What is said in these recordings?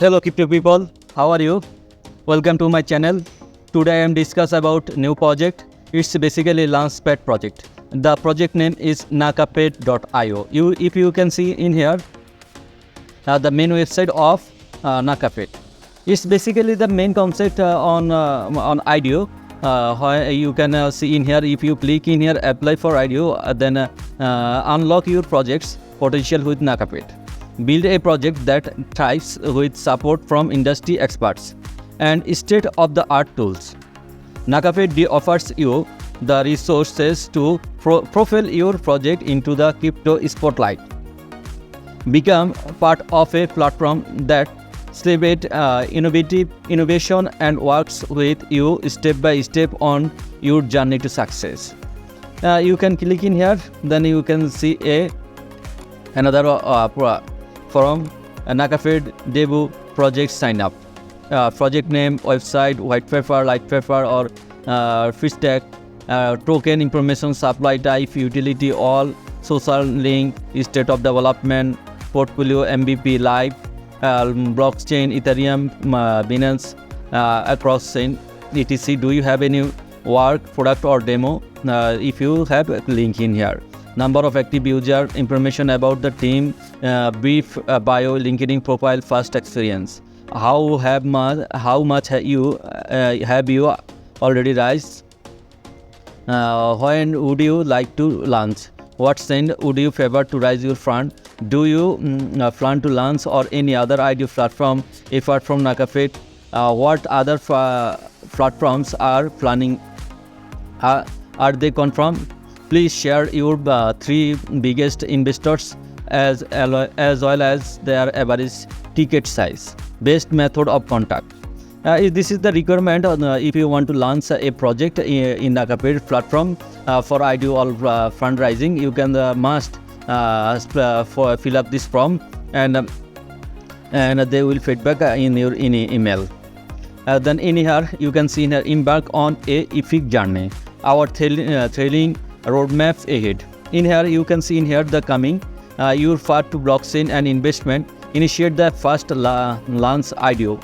Hello crypto people, how are you? Welcome to my channel. Today I am discuss about new project. It's basically Launchpad project. The project name is NakaPad.io. If you can see in here, the main website of NakaPad. It's basically the main concept on IDEO. Where you can see in here, if you click in here, apply for IDEO, then unlock your project's potential with NakaPad. Build a project that thrives with support from industry experts and state-of-the-art tools. NakaPad offers you the resources to propel your project into the crypto spotlight. Become part of a platform that celebrates innovation and works with you step by step on your journey to success. You can click in here, then you can see another from NakaPad debut project sign up. Project name, website, white paper, light paper, or fish tag, token information, supply type, utility, all, social link, state of development, portfolio, MVP, live, blockchain, Ethereum, Binance, across chain, etc. Do you have any work, product, or demo? If you have, a link in here. Number of active user, information about the team, brief bio, LinkedIn profile, first experience. How much have you already raised? When would you like to launch? What cent would you favor to raise your fund? Do you plan to launch or any other IDEO platform apart from NakaPad? What other platforms are planning? Are they confirmed? Please share your 3 biggest investors as well as their average ticket size. Best method of contact. This is the requirement if you want to launch a project in NakaPad platform for IDEO or fundraising. You can must fill up this form and they will feedback in your email. Then in here you can see here, embark on a epic journey. Our thrilling roadmaps ahead. In here you can see in here the coming your path to blockchain and investment. Initiate the first launch IDEO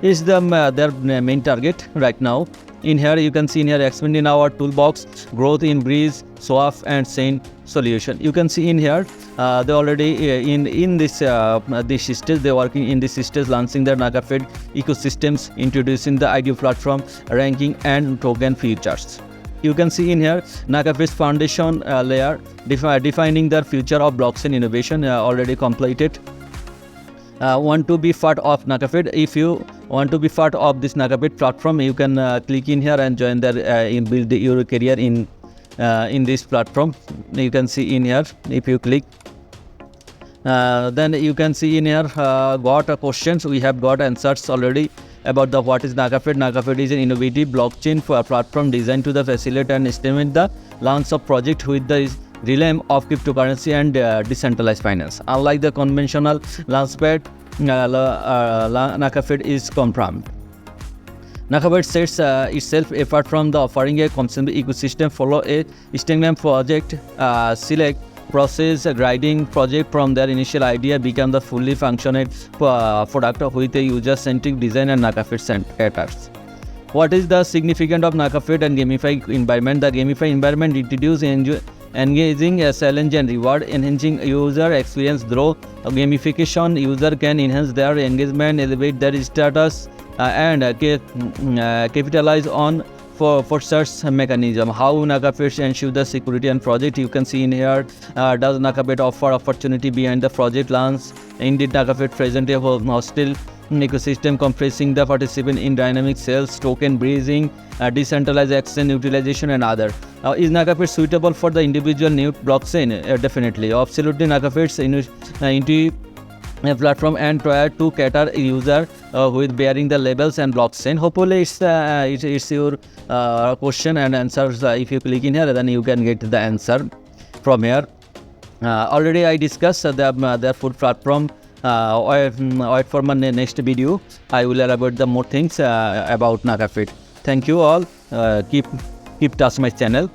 is their main target right now. In here you can see in here, expanding our toolbox, growth in Breeze, Swap, and Chain solution. You can see in here they already in this stage, they working in this stage, launching their NakaPad ecosystems, introducing the IDEO platform, ranking, and token features. You can see in here NakaPad's foundation layer, defining the future of blockchain innovation, already completed. Want to be part of NakaPad? If you want to be part of this NakaPad platform, you can click in here and join their build your career in this platform. You can see in here, if you click, then you can see in here got questions. We have got answers already about the what is NakaPad. NakaPad is an innovative blockchain platform designed to facilitate and estimate the launch of project with the realm of cryptocurrency and decentralized finance. Unlike the conventional Launchpad, NakaPad is confirmed. NakaPad sets itself apart from the offering a comprehensive ecosystem. Follow a Instagram project, select process grading project from their initial idea, become the fully functional product with a user-centric design and NakaPad caters. What is the significance of NakaPad and gamified environment? The gamified environment introduces engaging challenge and reward, enhancing user experience through gamification. User can enhance their engagement, elevate their status, and capitalize on for search mechanism. How NakaPad ensure the security and project? You can see in here, does NakaPad offer opportunity behind the project launch? Indeed, NakaPad present a hostile ecosystem compressing the participant in dynamic sales, token breezing, decentralized exchange utilization, and other. Is NakaPad suitable for the individual new blockchain? Definitely, absolutely. NakaPad's into a platform and try to cater user with bearing the labels and blockchain. Hopefully it's your question and answers. If you click in here, then you can get the answer from here. Already I discussed their food platform. Wait for my next video. I will elaborate the more things about NakaPad. Thank you all. Keep touch my channel.